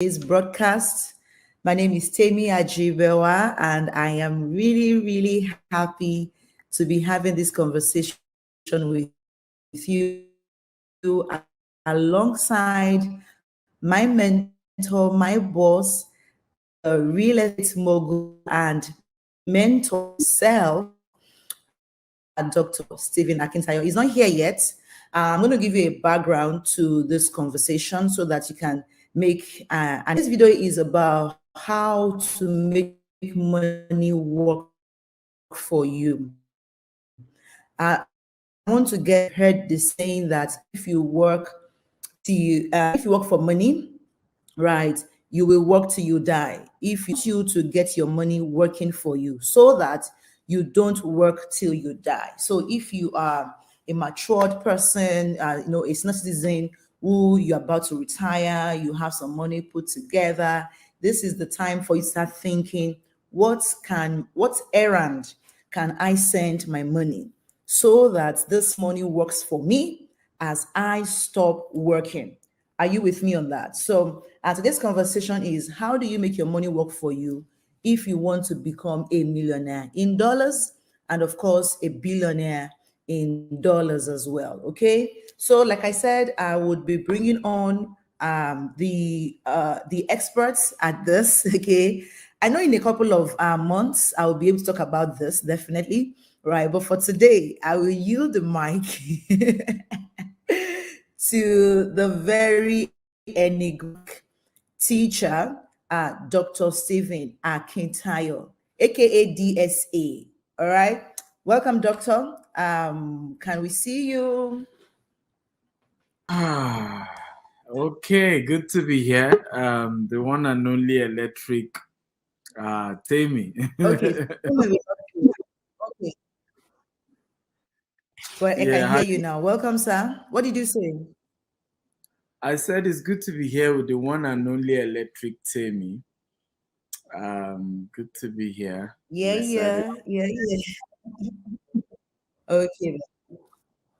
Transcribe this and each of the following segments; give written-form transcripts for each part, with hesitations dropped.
broadcast. My name is Temi Ajibewa, and I am really, really happy to be having this conversation with you alongside my mentor, my boss, the real estate mogul, and mentor himself, Dr. Stephen Akintayo. He's not here yet. I'm going to give you a background to this conversation so that you can make, and this video is about how to make money work for you. I want to get heard the saying that if you work for money, right, you will work till you die. If you to get your money working for you so that you don't work till you die. So if you are a matured person, a senior citizen who you're about to retire, you have some money put together, this is the time for you to start thinking, what errand can I send my money so that this money works for me as I stop working? Are you with me on that? So, today's conversation is, how do you make your money work for you if you want to become a millionaire in dollars, and of course a billionaire in dollars as well? Okay. So, like I said, I would be bringing on the experts at this. Okay. I know in a couple of months I will be able to talk about this definitely, right? But for today, I will yield the mic to the very enigmatic teacher, Dr. Stephen Akintayo, aka DSA. All right. Welcome, Doctor. Can we see you? Okay, good to be here. The one and only electric Temi. Okay. Okay. Well, I Yeah, can hear you now. Welcome, sir. What did you say? I said it's good to be here with the one and only electric Temi. Good to be here. I'm Yeah, excited. yeah, yeah, yeah. Okay.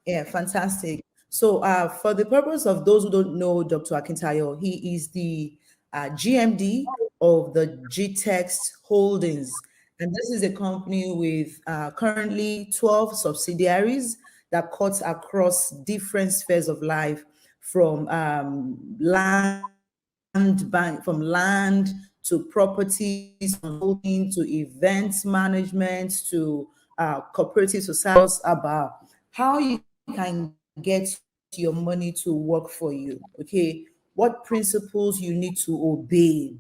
Yeah, fantastic. So, for the purpose of those who don't know Dr. Akintayo, he is the GMD of the GTEX Holdings. And this is a company with currently 12 subsidiaries that cuts across different spheres of life, from from land to properties, consulting to events management to cooperative societies, about how you can get your money to work for you. Okay, what principles you need to obey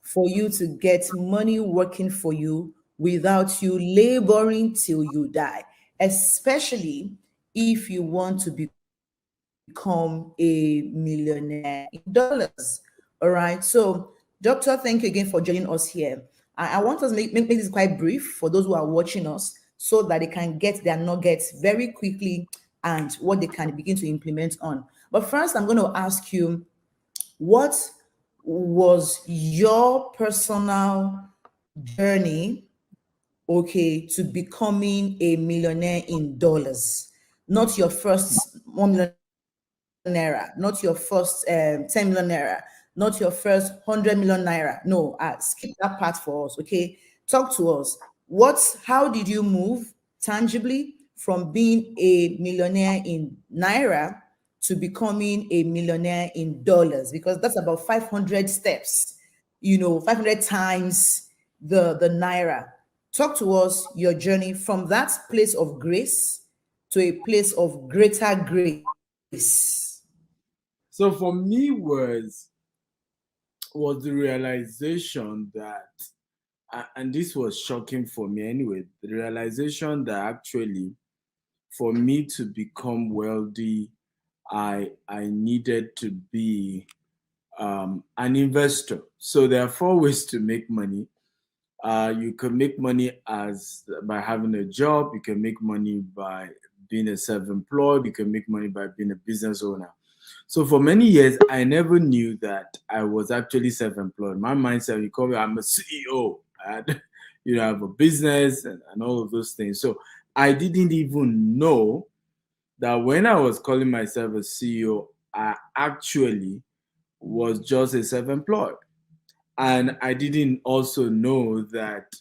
for you to get money working for you without you laboring till you die, especially if you want to become a millionaire in dollars. All right. So, Doctor, thank you again for joining us here. I want us to make this quite brief for those who are watching us so that they can get their nuggets very quickly and what they can begin to implement on. But first, I'm going to ask you, what was your personal journey, okay, to becoming a millionaire in dollars? Not your first 1 million naira, not your first 10 million naira, not your first 100 million naira. No, skip that part for us, okay? Talk to us. How did you move tangibly from being a millionaire in naira to becoming a millionaire in dollars? Because that's about 500 steps, 500 times the naira. Talk to us your journey from that place of grace to a place of greater grace. So for me was the realization that, and this was shocking for me anyway, the realization that actually for me to become wealthy, I needed to be an investor. So there are four ways to make money. You can make money by having a job. You can make money by being a self-employed. You can make money by being a business owner. So for many years, I never knew that I was actually self-employed. My mindset, you call me, I'm a CEO. I have a business and all of those things. So I didn't even know that when I was calling myself a CEO, I actually was just a self-employed. And I didn't also know that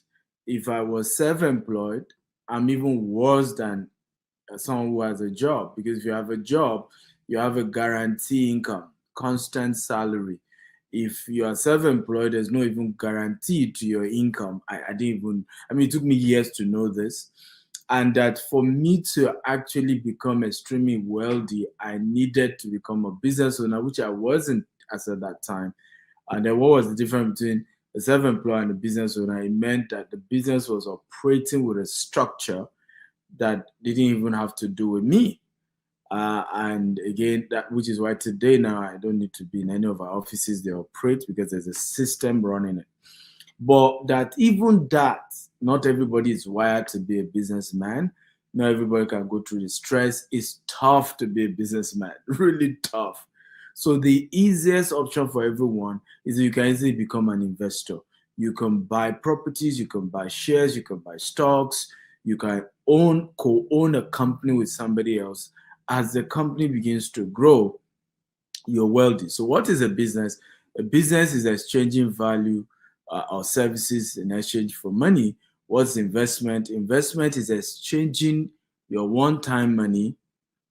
if I was self-employed, I'm even worse than someone who has a job, because if you have a job, you have a guarantee income, constant salary. If you are self-employed, there's no even guarantee to your income. I didn't even, I mean, it took me years to know this. And that for me to actually become extremely wealthy, I needed to become a business owner, which I wasn't as at that time. And then what was the difference between a self-employed and a business owner? It meant that the business was operating with a structure that didn't even have to do with me. And again, that which is why today now I don't need to be in any of our offices. They operate because there's a system running it. But that even that, not everybody is wired to be a businessman. Not everybody can go through the stress. It's tough to be a businessman, really tough. So the easiest option for everyone is that you can easily become an investor. You can buy properties, you can buy shares, you can buy stocks, you can co-own a company with somebody else. As the company begins to grow, you're wealthy. So what is a business? A business is exchanging value or services in exchange for money. What's investment? Investment is exchanging your one-time money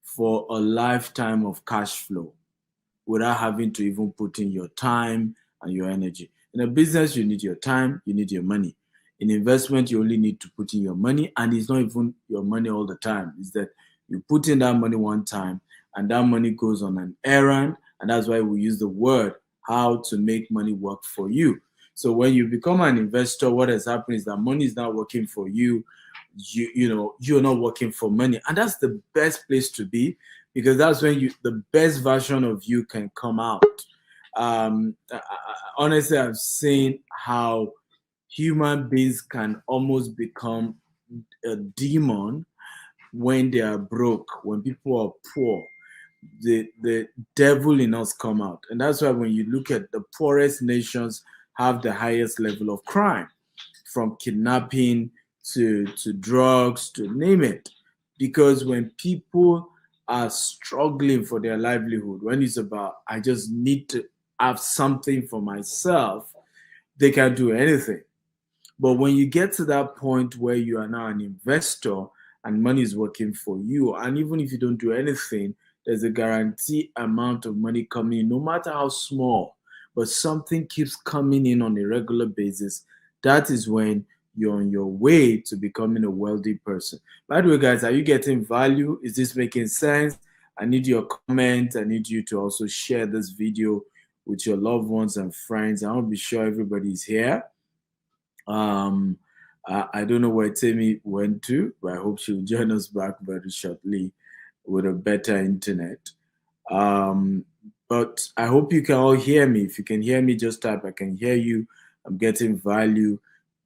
for a lifetime of cash flow without having to even put in your time and your energy. In a business, you need your time, you need your money. In investment, you only need to put in your money, and it's not even your money all the time. It's that you put in that money one time, and that money goes on an errand, and that's why we use the word how to make money work for you. So when you become an investor, what has happened is that money is not working for you. You're not working for money, and that's the best place to be, because that's when the best version of you can come out. Honestly, I've seen how human beings can almost become a demon when they are broke, when people are poor. The devil in us come out, and that's why when you look at the poorest nations have the highest level of crime, from kidnapping to drugs, to name it. Because when people are struggling for their livelihood, when it's about, I just need to have something for myself, they can do anything. But when you get to that point where you are now an investor and money is working for you, and even if you don't do anything, there's a guaranteed amount of money coming in, no matter how small, but something keeps coming in on a regular basis. That is when you're on your way to becoming a wealthy person. By the way, guys, are you getting value? Is this making sense? I need your comment. I need you to also share this video with your loved ones and friends. I want to be sure everybody's here. I don't know where Tammy went to, but I hope she'll join us back very shortly with a better internet. Um, but I hope you can all hear me. If you can hear me, just type, I can hear you. I'm getting value.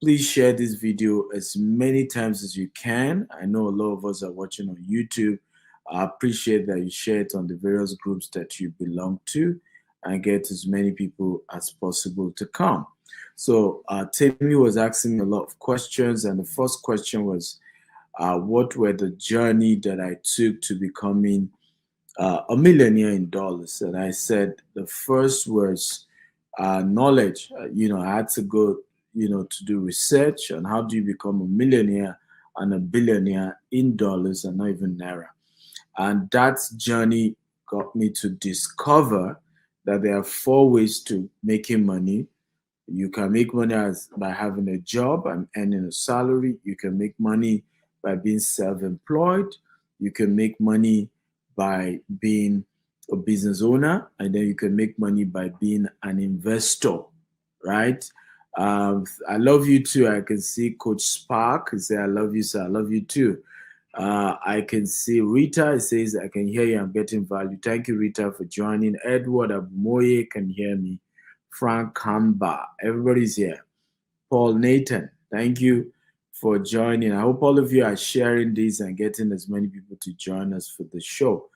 Please share this video as many times as you can. I know a lot of us are watching on YouTube. I appreciate that you share it on the various groups that you belong to and get as many people as possible to come. So Tammy was asking me a lot of questions, and the first question was, what were the journey that I took to becoming a millionaire in dollars? And I said the first was knowledge. I had to go, to do research on how do you become a millionaire and a billionaire in dollars and not even naira. And that journey got me to discover that there are four ways to making money. You can make money by having a job and earning a salary. You can make money by being self-employed. You can make money by being a business owner, and then you can make money by being an investor, right? I love you too. I can see Coach Spark say, I love you, sir. I love you too. I can see Rita. It says, I can hear you. I'm getting value. Thank you, Rita, for joining. Edward Abumoye can hear me. Frank Kamba. Everybody's here. Paul Nathan, thank you for joining. I hope all of you are sharing this and getting as many people to join us for the show.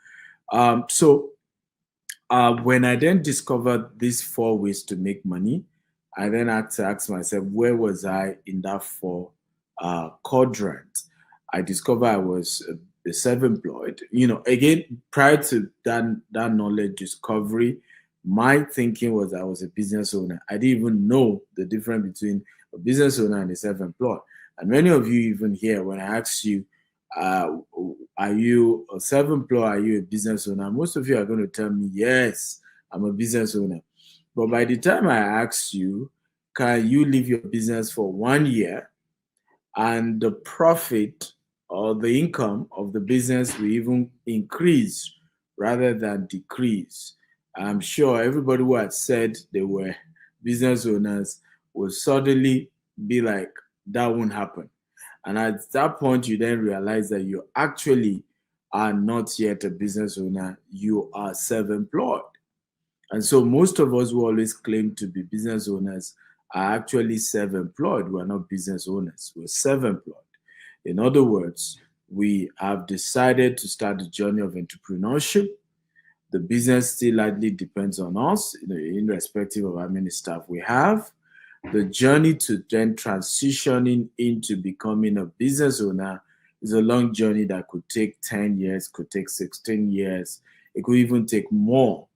When I then discovered these four ways to make money, I then had to ask myself, where was I in that four quadrant? I discovered I was self-employed. Again, prior to that knowledge discovery, My thinking was I was a business owner. I didn't even know the difference between a business owner and a self-employed. And many of you even here, when I ask you, uh, are you a self-employed? Are you a business owner? Most of you are going to tell me, yes, I'm a business owner. But by the time I ask you, can you leave your business for 1 year and the profit or the income of the business will even increase rather than decrease? I'm sure everybody who had said they were business owners will suddenly be like, that won't happen. And at that point, you then realize that you actually are not yet a business owner, you are self employed. And so most of us who always claim to be business owners are actually self-employed. We're not business owners. We're self-employed. In other words, we have decided to start the journey of entrepreneurship. The business still largely depends on us, irrespective of how many staff we have. The journey to then transitioning into becoming a business owner is a long journey that could take 10 years, could take 16 years. It could even take more.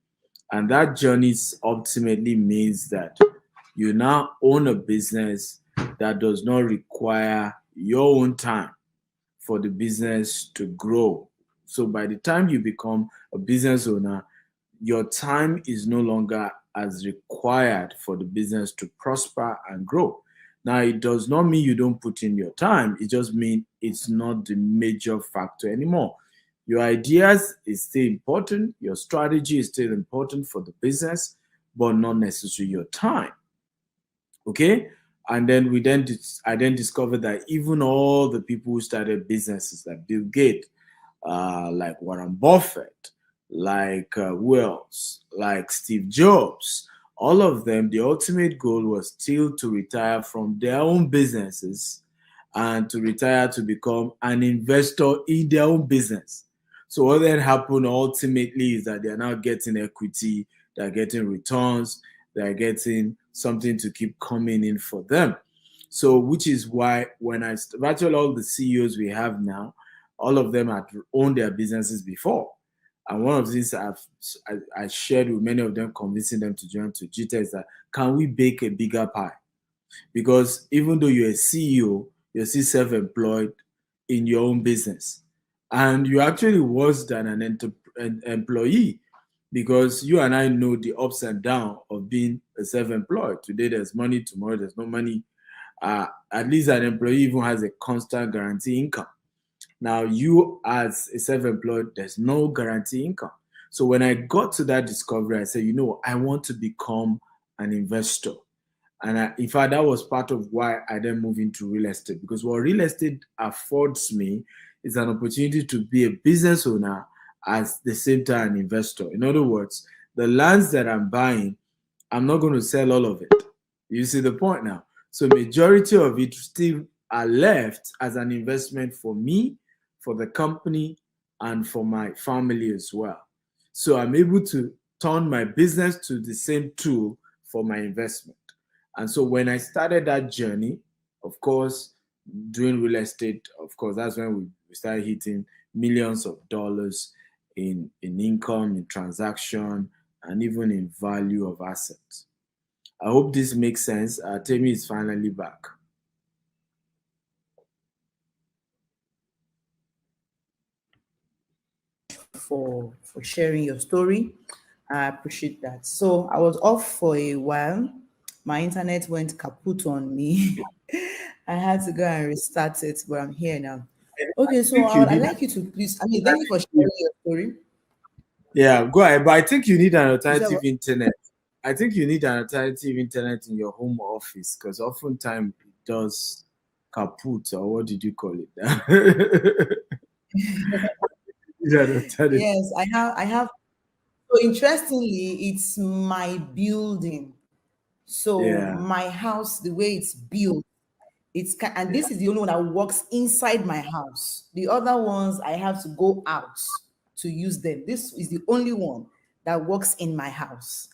And that journey ultimately means that you now own a business that does not require your own time for the business to grow. So by the time you become a business owner, your time is no longer as required for the business to prosper and grow. Now, it does not mean you don't put in your time. It just means it's not the major factor anymore. Your ideas is still important. Your strategy is still important for the business, but not necessarily your time. Okay. And then I then discovered that even all the people who started businesses like Bill Gates, like Warren Buffett, like who else, like Steve Jobs, all of them, the ultimate goal was still to retire from their own businesses and to retire to become an investor in their own business. So what then happened ultimately is that they are now getting equity, they're getting returns, they're getting something to keep coming in for them. So which is why when virtually all the CEOs we have now, all of them had owned their businesses before. And one of the things I shared with many of them, convincing them to join to Jita is that can we bake a bigger pie? Because even though you're a CEO, you're still self-employed in your own business. And you're actually worse than an employee because you and I know the ups and downs of being a self-employed. Today there's money, tomorrow there's no money. At least an employee even has a constant guarantee income. Now, you as a self-employed, there's no guarantee income. So when I got to that discovery, I said, I want to become an investor. And in fact, that was part of why I then moved into real estate, because what real estate affords me is an opportunity to be a business owner at the same time an investor. In other words, the lands that I'm buying, I'm not going to sell all of it. You see the point now? So majority of it still are left as an investment for me, for the company, and for my family as well. So I'm able to turn my business to the same tool for my investment. And so when I started that journey, of course, doing real estate, of course, that's when we started hitting millions of dollars in income, in transaction, and even in value of assets. I hope this makes sense. Temi is finally back. For sharing your story. I appreciate that. So I was off for a while. My internet went kaput on me. I had to go and restart it, but I'm here now. I Okay, so think you I'd need, like you to please. I mean, thank you for sharing your story. yeah, go ahead. But I think you need an You said alternative what? internet. I think you need an alternative internet in your home office because oftentimes it does kaput, or what did you call it? You need an alternative. Yes, I have. I have. So interestingly, it's my building. So Yeah, my house, the way it's built, and yeah. this is the only one that works inside my house. The other ones I have to go out to use them. This is the only one that works in my house.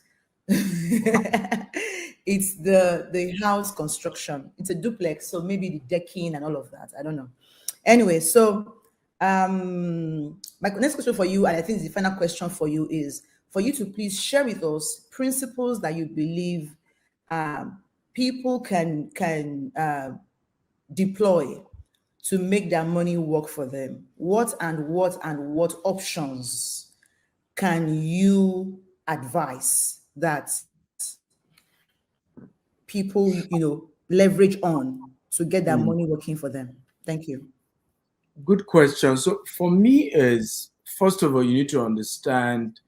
It's the house construction. It's a duplex, so maybe the decking and all of that. I don't know. Anyway, so my next question for you, and I think the final question for you is for you to please share with us principles that you believe um, people can deploy to make their money work for them. What options can you advise that people, leverage on to get their Mm. money working for them? Thank you. Good question. So for me is, first of all, you need to understand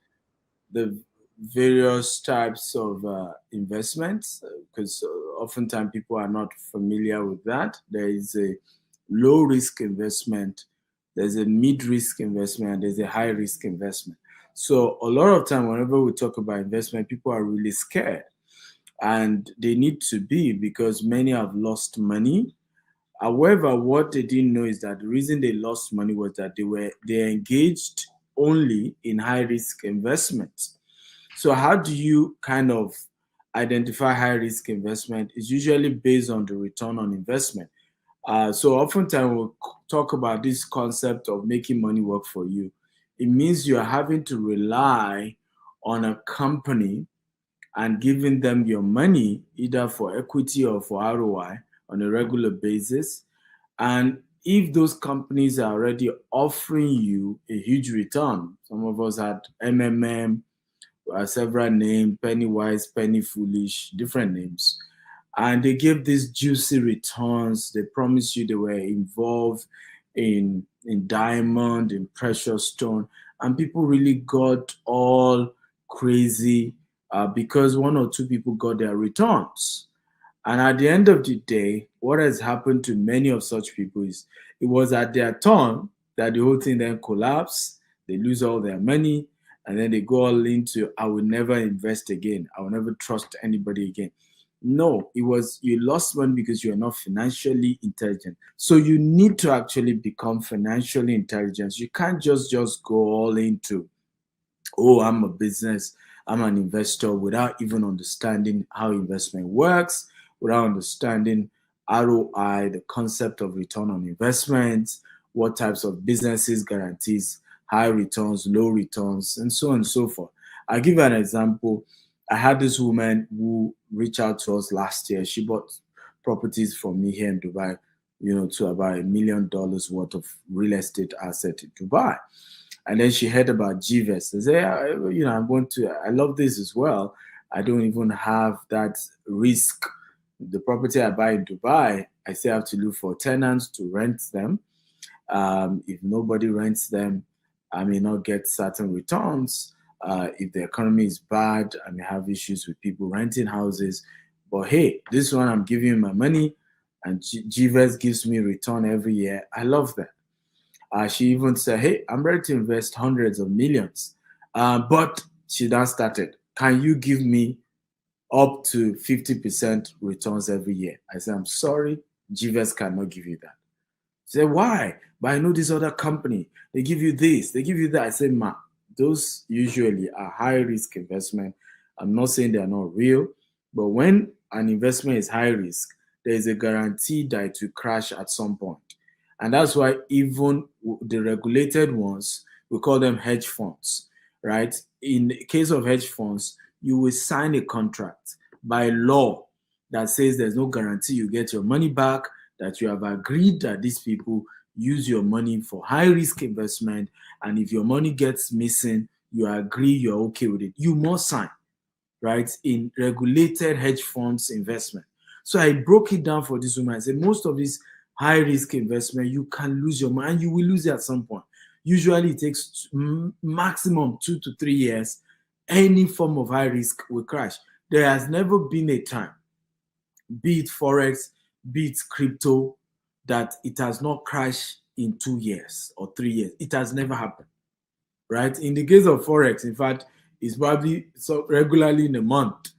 the various types of investments, because oftentimes people are not familiar with that. There is a low risk investment, there's a mid risk investment, and there's a high risk investment. So a lot of time whenever we talk about investment, people are really scared, and they need to be, because many have lost money. However, what they didn't know is that the reason they lost money was that they engaged only in high risk investments. So how do you kind of identify high risk investment? It's usually based on the return on investment. So oftentimes we'll talk about this concept of making money work for you. It means you are having to rely on a company and giving them your money either for equity or for ROI on a regular basis. And if those companies are already offering you a huge return, some of us had MMM, several names, Penny Wise, Penny Foolish, different names. And they gave these juicy returns. They promised you they were involved in diamond, in precious stone. And people really got all crazy because one or two people got their returns. And at the end of the day, what has happened to many of such people is it was at their turn that the whole thing then collapsed. They lose all their money, and then they go all into, I will never invest again. I will never trust anybody again. No, it was you lost money because you are not financially intelligent. So you need to actually become financially intelligent. You can't just go all into, oh, I'm a business, I'm an investor, without even understanding how investment works, without understanding ROI, the concept of return on investment, what types of businesses guarantees high returns, low returns, and so on and so forth. I'll give you an example. I had this woman who reached out to us last year. She bought properties from me here in Dubai, to about $1 million worth of real estate asset in Dubai. And then she heard about GVES. I said, yeah, I love this as well. I don't even have that risk. The property I buy in Dubai, I still have to look for tenants to rent them. If nobody rents them, I may not get certain returns. If the economy is bad, I may have issues with people renting houses. But hey, this one, I'm giving you my money, and GVES gives me return every year. I love that. She even said, hey, I'm ready to invest hundreds of millions. But she then started, can you give me up to 50% returns every year? I said, I'm sorry, GVES cannot give you that. She said, why? But I know this other company, they give you this, they give you that. I said, ma, those usually are high risk investment. I'm not saying they are not real, but when an investment is high risk, there is a guarantee that it will crash at some point. And that's why even the regulated ones, we call them hedge funds, right? In the case of hedge funds, you will sign a contract by law that says there's no guarantee you get your money back, that you have agreed that these people use your money for high risk investment. And if your money gets missing, you agree you're okay with it. You must sign, right? In regulated hedge funds investment. So I broke it down for this woman. I said, most of these high risk investment, you can lose your money and you will lose it at some point. Usually it takes maximum 2 to 3 years. Any form of high risk will crash. There has never been a time, be it Forex, be it crypto, that it has not crashed in 2 years or 3 years. It has never happened, right? In the case of Forex, in fact, it's probably so regularly in a month,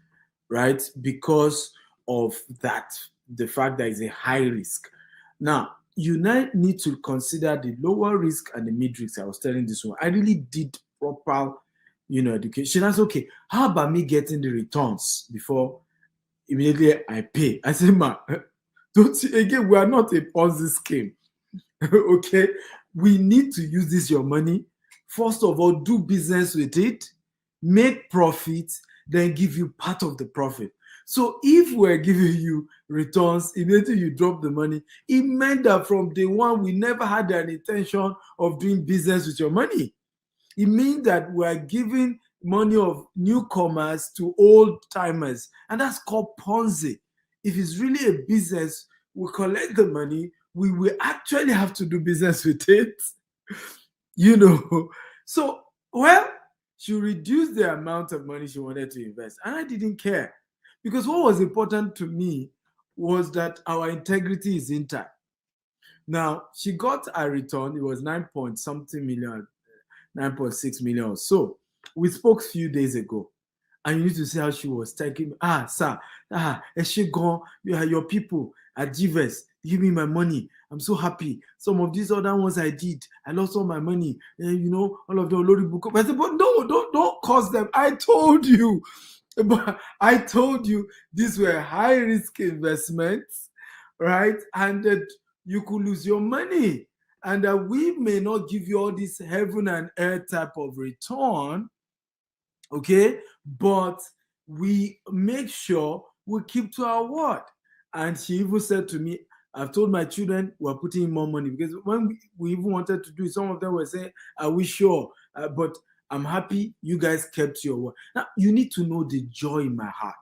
right? Because of that, the fact that it's a high risk. Now, you now need to consider the lower risk and the mid risk. I was telling this one, I really did proper, education. That's okay. How about me getting the returns before immediately I pay? I said, ma, don't you, again, we are not a Ponzi scheme. Okay, we need to use this your money. First of all, do business with it. make profits, then give you part of the profit. So if we're giving you returns, immediately you drop the money, it meant that from day one, we never had an intention of doing business with your money. It means that we're giving money of newcomers to old timers, and that's called Ponzi. If it's really a business, we collect the money, we will actually have to do business with it, you know. So, well, she reduced the amount of money she wanted to invest, and I didn't care because what was important to me was that our integrity is intact. Now, she got a return, it was 9 point something million, 9.6 million or so. We spoke a few days ago, and you need to see how she was taking me. Ah, sir, she gone. Your people at Givers, give me my money. I'm so happy. Some of these other ones I did, I lost all my money. You know, all of them Lori book. I said, but no, don't cost them. I told you. But I told you these were high risk investments, right? And that you could lose your money, and that we may not give you all this heaven and earth type of return, okay? But we make sure we keep to our word. And she even said to me, I've told my children we're putting in more money, because when we even wanted to do it, some of them were saying, are we sure? But I'm happy you guys kept your word. Now, you need to know the joy in my heart.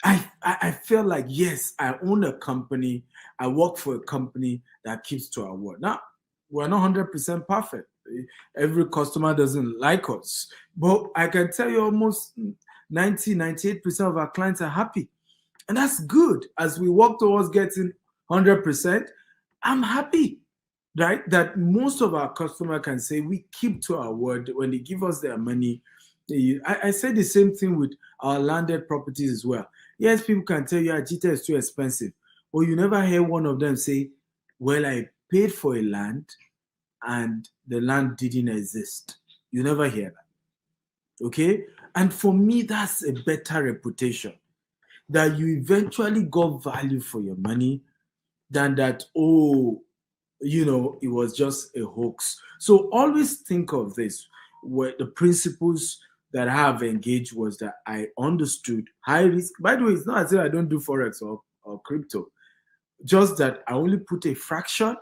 I felt like, yes, I own a company. I work for a company that keeps to our word. Now, we're not 100% perfect. Every customer doesn't like us. But I can tell you almost 98% of our clients are happy. And that's good. As we work towards getting 100%, I'm happy, right? That most of our customer can say we keep to our word when they give us their money. I say the same thing with our landed properties as well. Yes, people can tell you Ajita is too expensive, but you never hear one of them say, well, I paid for a land and the land didn't exist. You never hear that. Okay? And for me, that's a better reputation, that you eventually got value for your money than that, oh, it was just a hoax. So always think of this. Where the principles that I have engaged was that I understood high risk. By the way, it's not as if I don't do Forex or crypto, just that I only put a fraction.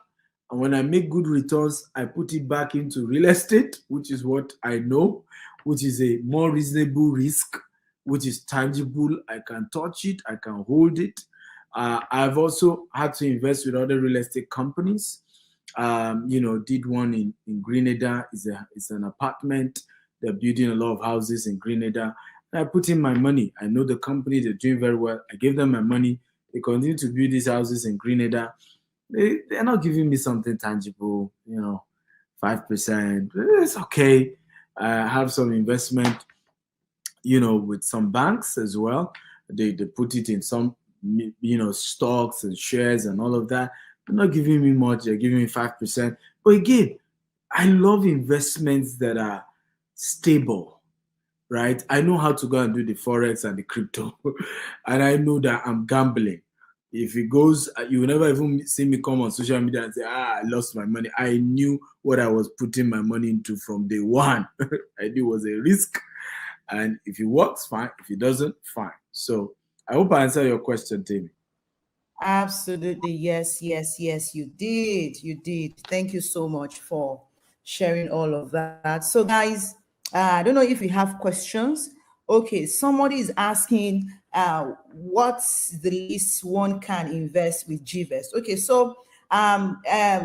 And when I make good returns, I put it back into real estate, which is what I know, which is a more reasonable risk, which is tangible. I can touch it, I can hold it. I've also had to invest with other real estate companies. Did one in Grenada. It's an apartment. They're building a lot of houses in Grenada. I put in my money. I know the company, they're doing very well. I gave them my money. They continue to build these houses in Grenada. They're not giving me something tangible, 5%. It's okay. I have some investment, with some banks as well. They put it in some, stocks and shares and all of that. They're not giving me much. They're giving me 5%. But again, I love investments that are stable, right? I know how to go and do the Forex and the crypto. And I know that I'm gambling. If it goes, you will never even see me come on social media and say, I lost my money. I knew what I was putting my money into from day one. I knew it was a risk. And if it works, fine. If it doesn't, fine. So I hope I answered your question, Tammy. Absolutely. Yes, yes, yes, you did. You did. Thank you so much for sharing all of that. So, guys, I don't know if you have questions. Okay, somebody is asking what's the least one can invest with GVest. Okay, so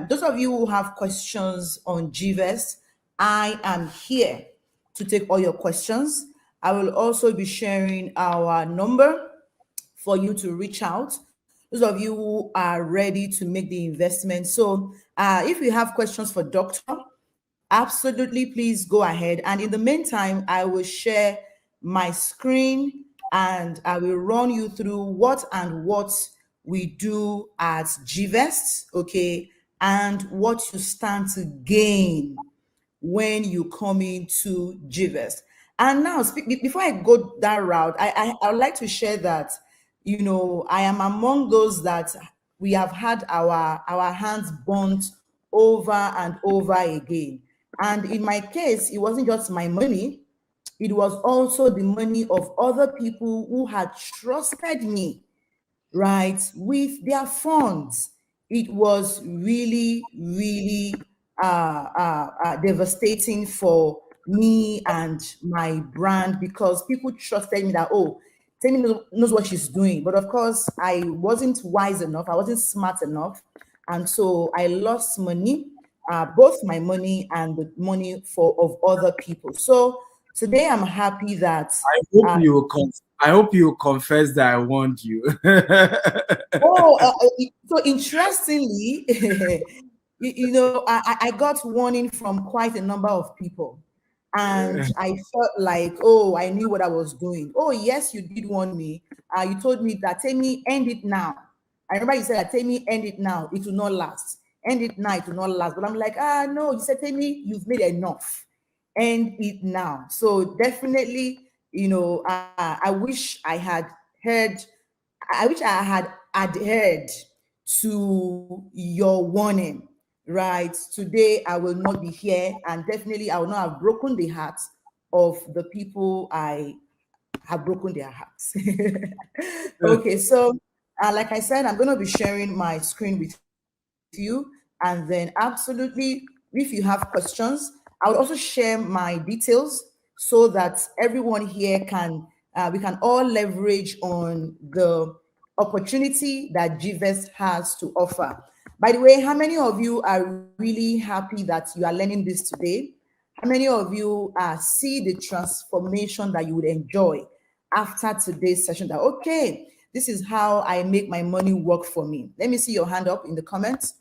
those of you who have questions on GVest, I am here to take all your questions. I will also be sharing our number for you to reach out. Those of you who are ready to make the investment. So, if you have questions for Doctor, absolutely please go ahead. And in the meantime, I will share my screen and I will run you through what we do at GVest, okay, and what you stand to gain when you come into GVest. And now, before I go that route, I would like to share that, I am among those that we have had our hands burnt over and over again. And in my case, it wasn't just my money. it was also the money of other people who had trusted me, right, with their funds. It was really, really devastating for me and my brand, because people trusted me that, oh, Temi knows what she's doing. But of course, I wasn't wise enough, I wasn't smart enough. And so I lost money, both my money and the money of other people. So today I'm happy that uh, I hope you will confess that I warned you. oh, so interestingly, I got warning from quite a number of people, and I felt like, oh, I knew what I was doing. Oh, yes, you did warn me. You told me that, tell me, end it now. I remember you said that, tell me, end it now. It will not last. End it now. It will not last. But I'm like, no. You said, tell me, you've made enough. End it now. So definitely, I wish I had heard I wish I had adhered to your warning, right? Today I will not be here, and definitely I will not have broken the hearts of the people I have broken their hearts. Okay, so like I said, I'm going to be sharing my screen with you, and then absolutely, if you have questions, I will also share my details so that everyone here can we can all leverage on the opportunity that GVES has to offer. By the way, how many of you are really happy that you are learning this today? How many of you see the transformation that you would enjoy after today's session? That, okay, this is how I make my money work for me. Let me see your hand up in the comments.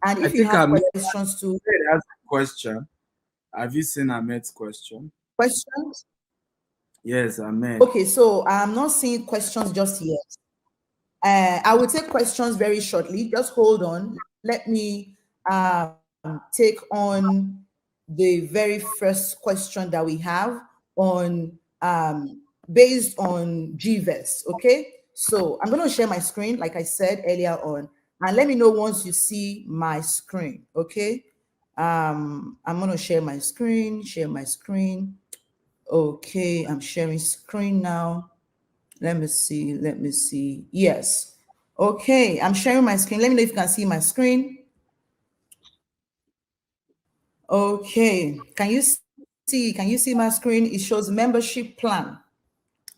And I if you think have I made questions too, a question. Have you seen Ahmed's question? questions. Yes, Ahmed. Okay, so I'm not seeing questions just yet. I will take questions very shortly. Just hold on. Let me take on the very first question that we have on based on GVES. Okay, so I'm going to share my screen, like I said earlier on, and let me know once you see my screen. Okay, I'm going to share my screen. Share my screen. Okay, I'm sharing screen now. Let me see. Let me see. Yes. Okay, I'm sharing my screen. Let me know if you can see my screen. Okay. Can you see? Can you see my screen? It shows membership plan.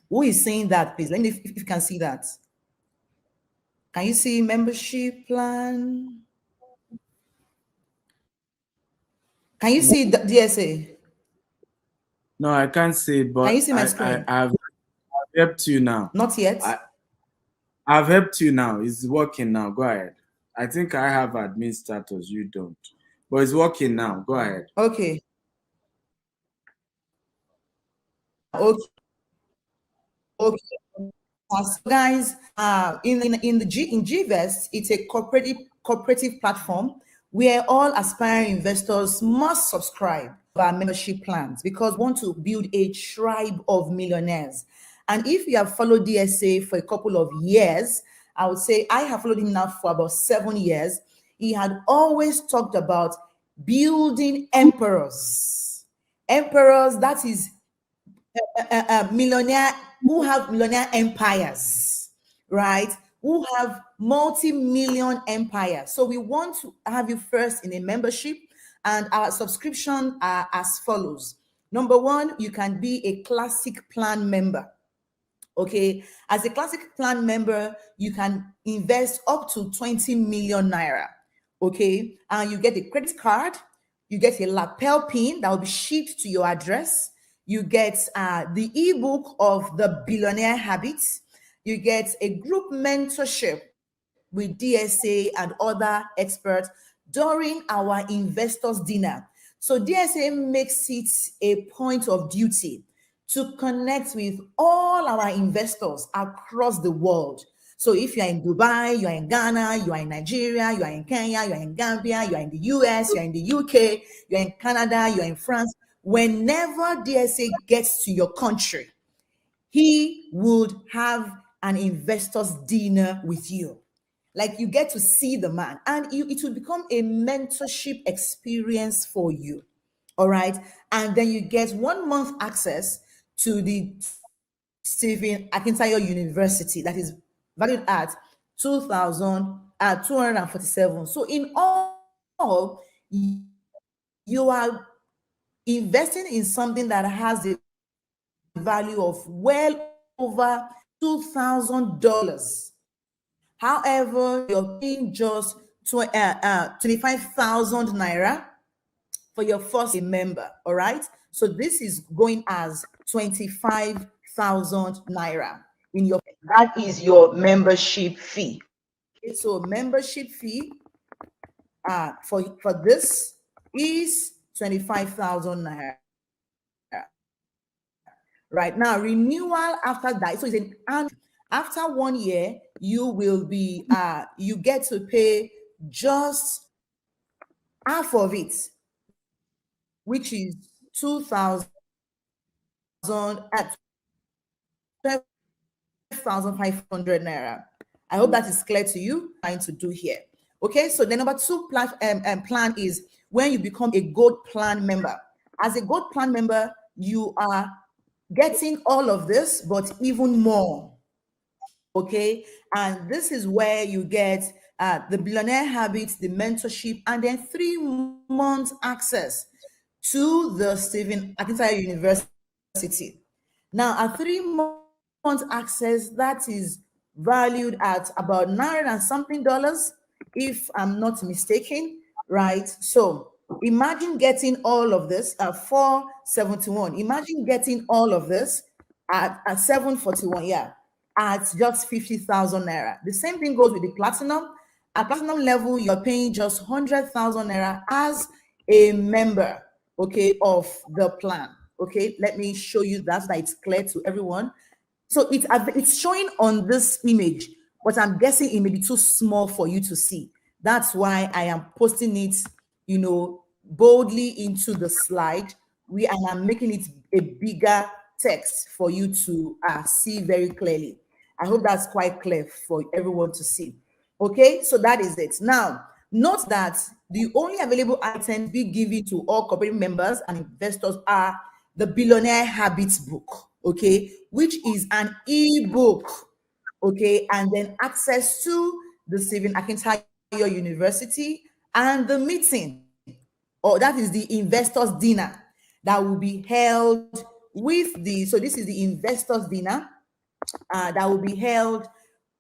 Who is seeing that, please? Let me know if you can see that. Can you see membership plan? Can you see the DSA? No, I can't say, Can you but see my screen? I've helped you now. Not yet. I, I've helped you now. It's working now. Go ahead. I think I have admin status. You don't. But it's working now. Go ahead. Okay. Okay. Okay. So guys, in GVest, it's a cooperative platform where all aspiring investors must subscribe to our membership plans, because we want to build a tribe of millionaires. And if you have followed DSA for a couple of years, I would say I have followed him now for about 7 years. He had always talked about building emperors. Emperors, that is millionaire who have millionaire empires, right? Who have multi-million empires. So we want to have you first in a membership, and our subscription are as follows. Number one, you can be a classic plan member. Okay, as a classic plan member, you can invest up to 20 million naira. Okay, and you get a credit card, you get a lapel pin that will be shipped to your address, you get the ebook of the Billionaire Habits, you get a group mentorship with DSA and other experts during our investors dinner. So DSA makes it a point of duty to connect with all our investors across the world. So if you're in Dubai, you're in Ghana, you're in Nigeria, you're in Kenya, you're in Gambia, you're in the US, you're in the UK, you're in Canada, you're in France, whenever DSA gets to your country, he would have an investors dinner with you. Like, you get to see the man, and it will become a mentorship experience for you. All right. And then you get 1 month access to the Stephen Akintayo University that is valued at 2,247. So in all, you are investing in something that has the value of well over $2,000. However, you're paying just 25,000 naira for your first member. All right. So this is going as 25,000 naira in your, that is your membership fee. Okay. So membership fee for this is 25,000 naira. Right now, renewal after that, so it's an annual. After 1 year, you will be you get to pay just half of it, which is 12,500 naira. I hope that is clear to you. Trying to do here. Okay, so the number two plan is when you become a gold plan member. As a gold plan member, you are getting all of this, but even more. Okay, and this is where you get the billionaire habits, the mentorship, and then 3 months access to the Stephen Akintayo University. Now, a 3 months access that is valued at about nine and something dollars, if I'm not mistaken, right? So imagine getting all of this at 471. Imagine getting all of this at 741. Yeah, at just 50,000 naira. The same thing goes with the platinum. At platinum level, you're paying just 100,000 naira as a member, okay, of the plan. Okay, let me show you that so that it's clear to everyone. So it's showing on this image, but I'm guessing it may be too small for you to see. That's why I am posting it, boldly into the slide. And I'm making it a bigger text for you to see very clearly. I hope that's quite clear for everyone to see. Okay, so that is it. Now, note that the only available items be given to all corporate members and investors are the Billionaire Habits book, okay, which is an e-book, okay, and then access to the Stephen Akintayo University and the meeting, or that is the investors dinner that will be held with the, so this is the investors dinner that will be held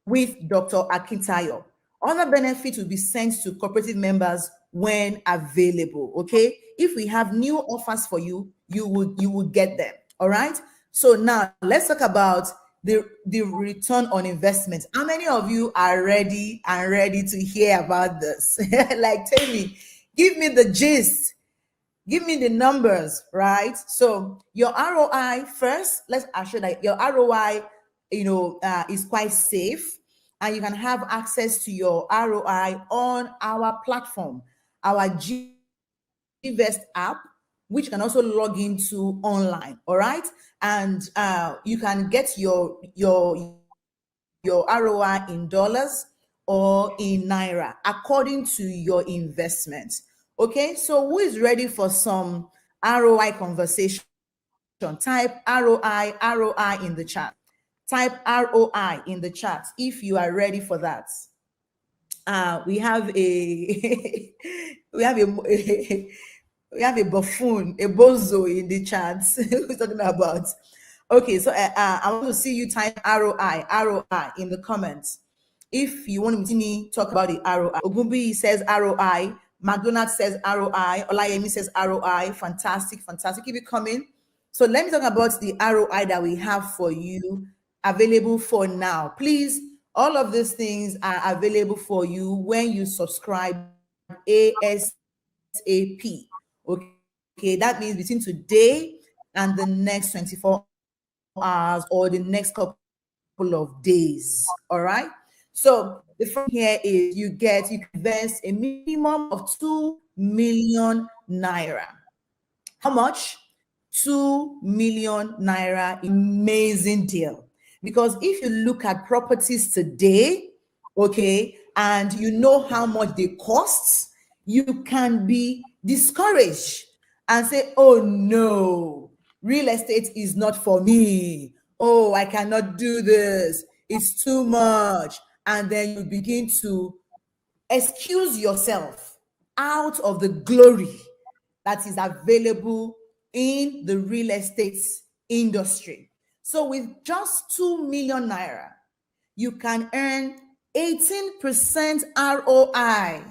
with Dr. Akintayo. Other benefits will be sent to cooperative members when available. Okay, if we have new offers for you, you would get them. All right. So now let's talk about the return on investment. How many of you are ready and ready to hear about this? Like, tell me, give me the gist. Give me the numbers, right? So your ROI first, let's assure that your ROI, is quite safe, and you can have access to your ROI on our platform, our GVest app, which can also log into online. All right, and you can get your ROI in dollars or in naira according to your investments. Okay, so who is ready for some ROI conversation? Type ROI in the chat. Type ROI in the chat if you are ready for that. We have a we have a we have a buffoon, a bozo in the chat. Who's talking about? Okay, so I want to see you type ROI in the comments. If you want to see me talk about the ROI, Ogumbi says ROI, McDonald says ROI, Olayemi says ROI. Fantastic, fantastic. Keep it coming. So let me talk about the ROI that we have for you available for now. Please, all of these things are available for you when you subscribe ASAP. Okay, that means between today and the next 24 hours or the next couple of days. All right. So the first thing here is you can invest a minimum of 2 million naira. How much? 2 million naira. Amazing deal. Because if you look at properties today, okay, and you know how much they cost, you can be discouraged and say, oh no, real estate is not for me. Oh, I cannot do this. It's too much. And then you begin to excuse yourself out of the glory that is available in the real estate industry. So with just 2 million naira, you can earn 18% ROI.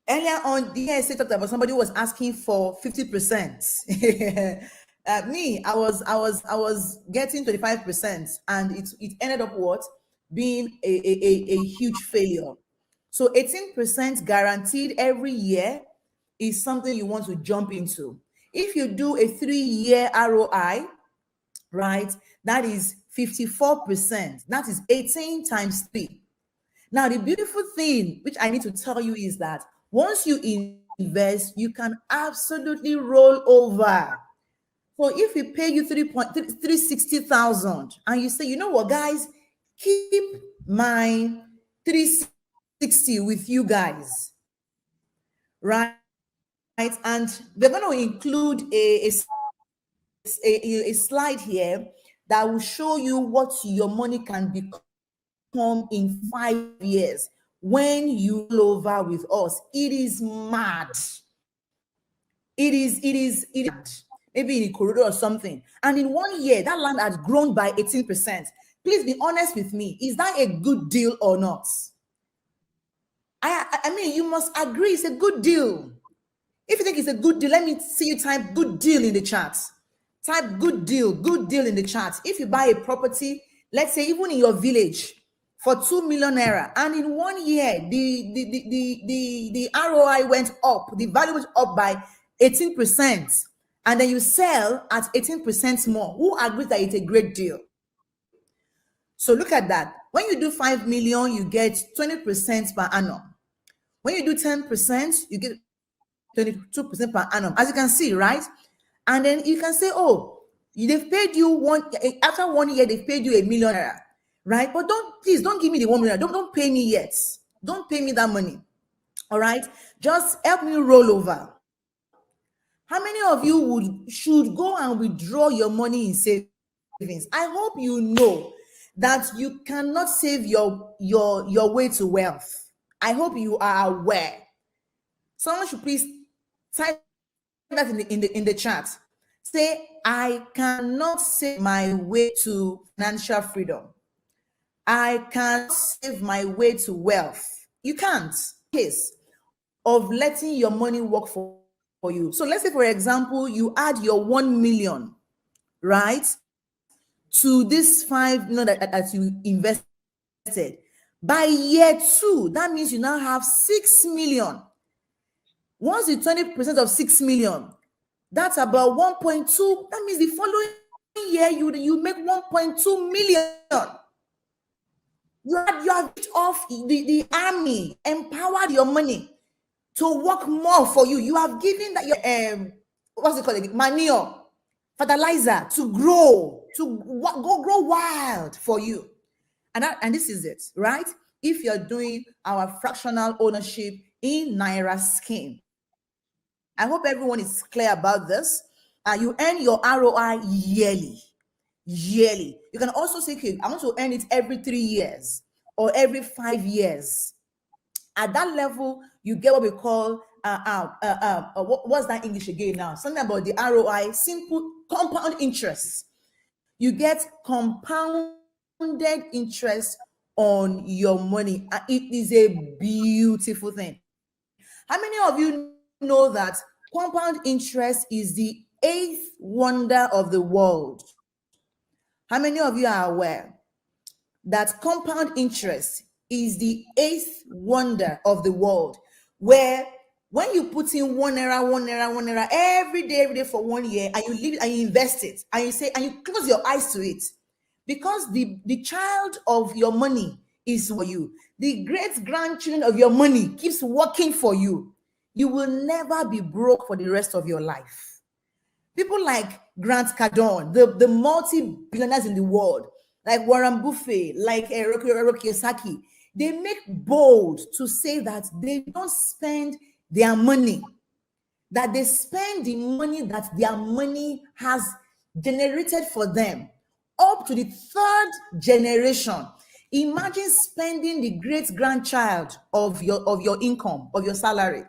Earlier on, the ESA talked about somebody who was asking for 50%. Me, I was getting 25%, and it ended up what? Being a huge failure. So 18% guaranteed every year is something you want to jump into. If you do a 3-year ROI, right, that is 54%. That is 18 times 3. Now, the beautiful thing, which I need to tell you, is that once you invest, you can absolutely roll over. So if we pay you 360,000 and you say, you know what, guys, keep my 360 with you guys, right? And we're going to include a slide here that will show you what your money can become in 5 years when you roll over with us. It is mad. It is maybe in a corridor or something. And in 1 year, that land has grown by 18%. Please be honest with me. Is that a good deal or not? I mean, you must agree it's a good deal. If you think it's a good deal, let me see you type good deal in the chat. Type good deal in the chat. If you buy a property, let's say even in your village, for 2 million naira, and in 1 year the ROI went up, the value went up by 18%, and then you sell at 18% more, who agrees that it's a great deal? So look at that. When you do 5 million, you get 20% per annum. When you do 10%, you get 22% per annum, as you can see, right? And then you can say, oh, they've paid you after 1 year, they've paid you 1 million naira, right? But please don't give me the 1 million. Don't pay me yet. Don't pay me that money. All right, just help me roll over. How many of you should go and withdraw your money in savings? I hope you know that you cannot save your way to wealth. I hope you are aware. Someone should please type that in the chat. Say, I cannot save my way to financial freedom. I cannot save my way to wealth. You can't. Case of letting your money work for you. So let's say, for example, you add your 1 million, right, to this 5 million that you invested. By year 2, that means you now have 6 million. Once the 20% of 6 million, that's about 1.2. That means the following year you make 1.2 million. You have bit off the army, empowered your money to work more for you. You have given that your what's it called? Manure, fertilizer to grow, grow wild for you. And this is it, right? If you're doing our fractional ownership in Naira scheme, I hope everyone is clear about this. You earn your ROI yearly. You can also say, okay, I want to earn it every 3 years or every 5 years. At that level, you get what we call what's that English again now? Something about the ROI, simple compound interest. You get compounded interest on your money. It is a beautiful thing. How many of you know that compound interest is the 8th wonder of the world? How many of you are aware that compound interest is the 8th wonder of the world, where when you put in 1 naira, 1 naira, 1 naira every day for 1 year, and you leave it and you invest it, and you say, and you close your eyes to it, because the child of your money is for you, the great grandchildren of your money keeps working for you, you will never be broke for the rest of your life. People like Grant Cardone, the multi-billionaires in the world, like Warren Buffett, like Rocky Kiyosaki, they make bold to say that they don't spend their money. that they spend the money that their money has generated for them up to the third generation. Imagine spending the great grandchild of your income, of your salary.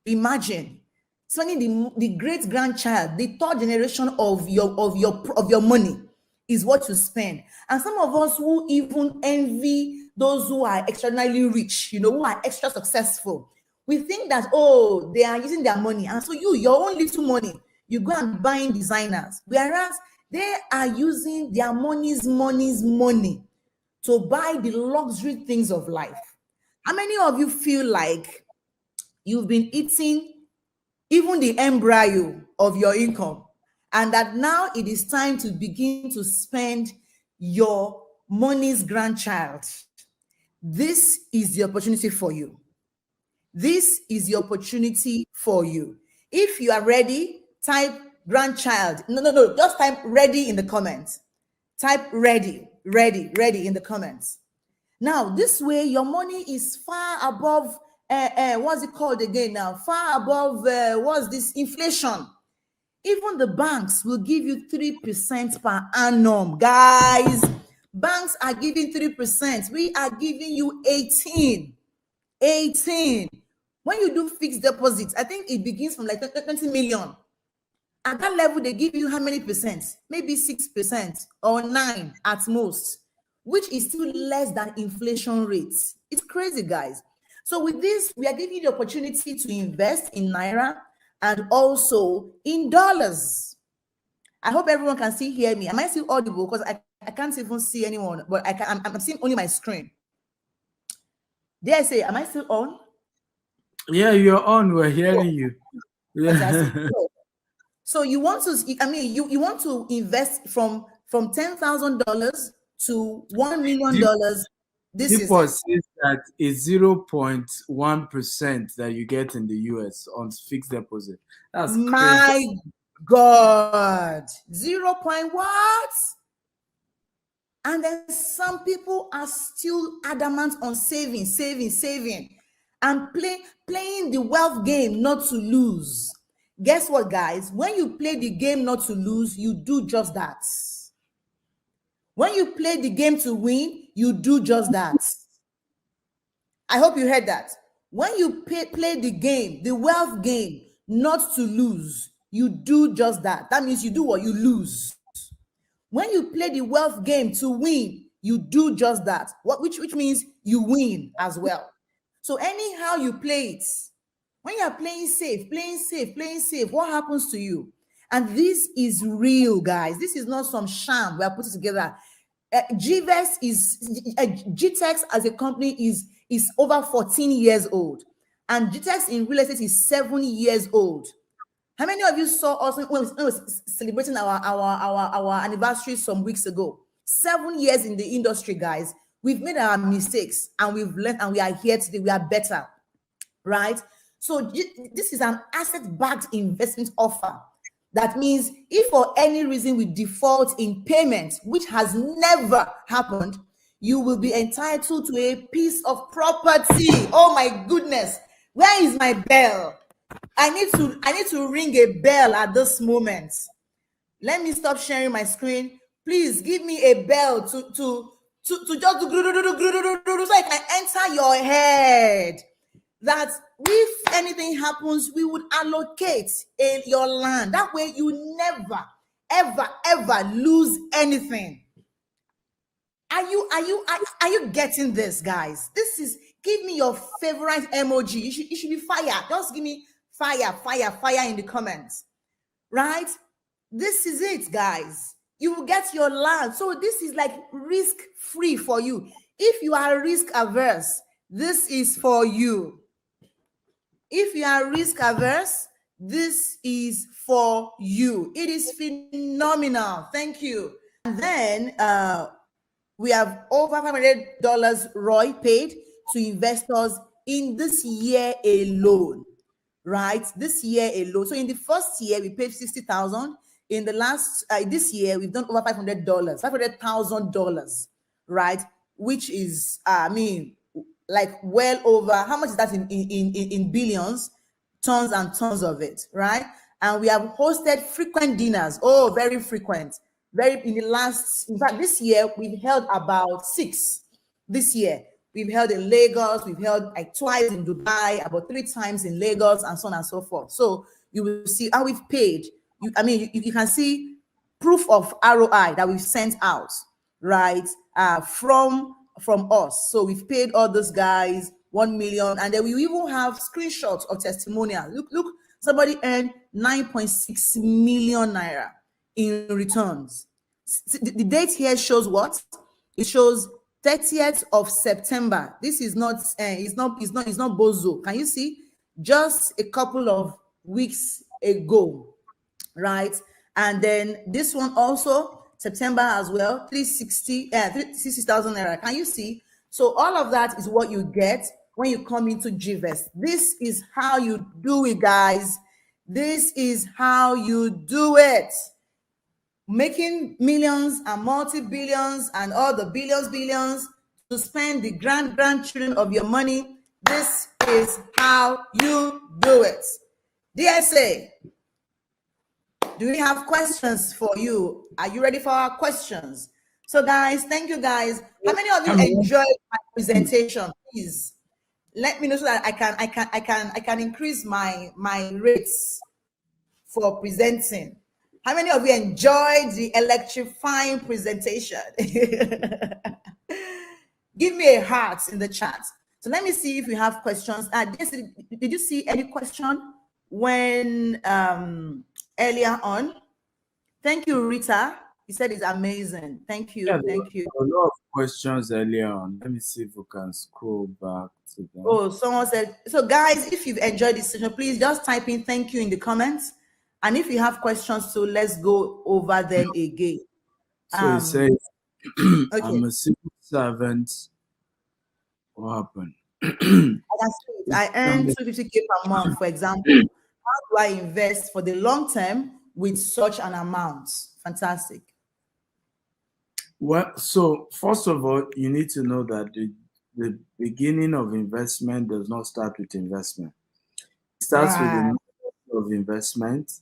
Imagine spending the great grandchild, the third generation of your money is what you spend. And some of us who even envy those who are extraordinarily rich, who are extra successful, we think that, oh, they are using their money, and so your own little money, you go and buying designers, whereas they are using their money's money to buy the luxury things of life. How many of you feel like you've been eating even the embryo of your income, and that now it is time to begin to spend your money's grandchild? This is the opportunity for you. This is the opportunity for you. If you are ready, type grandchild. No. Just type ready in the comments. Type ready in the comments. Now, this way, your money is far above, what's it called again now? Far above, what's this? Inflation. Even the banks will give you 3% per annum. Guys, banks are giving 3%. We are giving you 18. When you do fixed deposits, I think it begins from like 20 million. At that level, they give you how many percent? Maybe 6% or 9% at most, which is still less than inflation rates. It's crazy, guys. So with this, we are giving you the opportunity to invest in Naira and also in dollars. I hope everyone can still hear me. Am I still audible? Because I can't even see anyone, but I'm seeing only my screen. Dare I say, am I still on? Yeah, you're on. We're hearing you. Yeah. So you want to, you want to invest from $10,000 to $1 million. This is says that it's 0.1% that you get in the US on fixed deposit. That's my crazy. God, 0. What? And then some people are still adamant on saving, and playing the wealth game not to lose. Guess what, guys? When you play the game not to lose, you do just that. When you play the game to win, you do just that. I hope you heard that. When you play the game, the wealth game, not to lose, you do just that. That means you do what? You lose. When you play the wealth game to win, you do just that. Which means you win as well. So anyhow you play it, when you're playing safe, what happens to you? And this is real, guys. This is not some sham we are putting together. GTEX as a company is over 14 years old, and GTEX in real estate is 7 years old. How many of you saw us when we were celebrating our anniversary some weeks ago? 7 years in the industry, guys. We've made our mistakes and we've learned, and we are here today. We are better, right? So this is an asset-backed investment offer. That means if for any reason we default in payment, which has never happened, you will be entitled to a piece of property. Oh my goodness. Where is my bell? I need to ring a bell at this moment. Let me stop sharing my screen. Please give me a bell to just do so I can enter your head. That if anything happens, we would allocate your land. That way you never, ever lose anything. Are you getting this, guys? This is, give me your favorite emoji. You should be fire. Just give me fire in the comments, right? This is it, guys. You will get your land. So this is like risk free for you. If you are risk averse, this is for you. If you are risk averse, this is for you. It is phenomenal. Thank you. And then we have over $500 ROI paid to investors in this year alone, right? This year alone. So in the first year, we paid $60,000. In the last, this year, we've done over $500,000, right? Which is, like well over, how much is that in billions? tons and tons of it, right? And we have hosted frequent dinners. Oh, very frequent. Very in the last, in fact, this year we've held about six. This year we've held in Lagos, we've held like twice in Dubai, about three times in Lagos, and so on and so forth. So you will see how we've paid. You can see proof of ROI that we've sent out, right? From us. So we've paid all those guys 1 million, and then we even have screenshots of testimonials. Look, somebody earned 9.6 million naira in returns. The date here shows what? It shows 30th of September. This is not it's not bozo. Can you see? Just a couple of weeks ago, right? And then this one also September as well, 360,000 naira. Can you see? So all of that is what you get when you come into GVest. This is how you do it, guys. This is how you do it. Making millions and multi-billions and all the billions to spend the grandchildren of your money. This is how you do it. DSA, do we have questions for you? Are you ready for our questions? So guys, thank you guys. How many of you enjoyed my presentation? Please let me know so that I can increase my rates for presenting. How many of you enjoyed the electrifying presentation? Give me a heart in the chat. So let me see if we have questions. Did you see any question when earlier on? Thank you, Rita. You said it's amazing. Thank you. Yeah, Thank you. a lot of questions earlier on. Let me see if we can scroll back to them. Oh, someone said, so guys, if you've enjoyed this session, please just type in thank you in the comments. And if you have questions, so let's go over them again. So it says, Okay. I'm a civil servant. What happened? I earn 250K per month, for example. How do I invest for the long term with such an amount? Fantastic. Well, so first of all, you need to know that the beginning of investment does not start with investment. It starts with the knowledge of investment,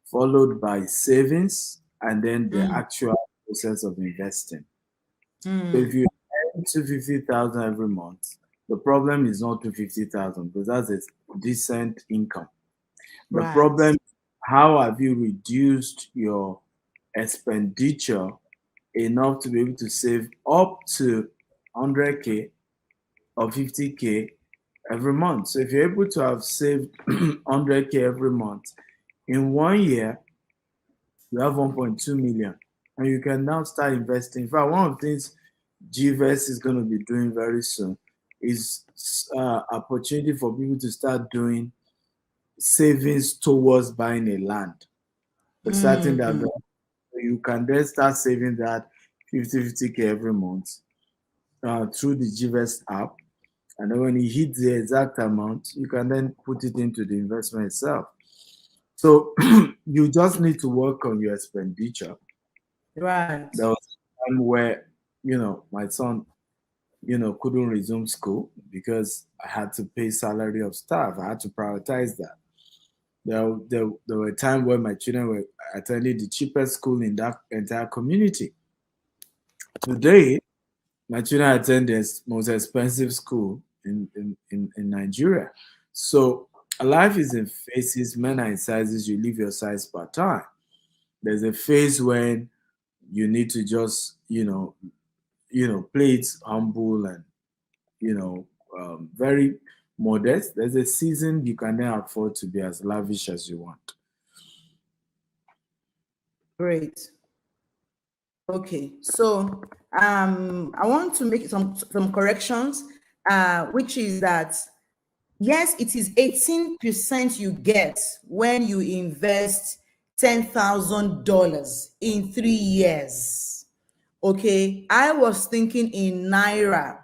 followed by savings, and then the actual process of investing. So if you earn 250,000 every month, the problem is not 250,000 because that's a decent income. The problem is how have you reduced your expenditure enough to be able to save up to 100K or 50K every month. So if you're able to have saved 100K every month, in 1 year, you have 1.2 million. And you can now start investing. In fact, one of the things GVest is going to be doing very soon is opportunity for people to start doing savings towards buying a land. But starting that, you can then start saving that 50K every month through the GVest app. And then when you hit the exact amount, you can then put it into the investment itself. So you just need to work on your expenditure. Right. There was a time where, my son, couldn't resume school because I had to pay salary of staff. I had to prioritize that. There were a time where my children were attending the cheapest school in that entire community. Today, my children attend the most expensive school in Nigeria. So life is in phases. Men are in sizes. You live your size per time. There's a phase when you need to just, play it humble and, very modest. There's a season you can then afford to be as lavish as you want. Great. Okay, so I want to make some corrections, which is that yes, it is 18% you get when you invest $10,000 in 3 years. Okay, I was thinking in naira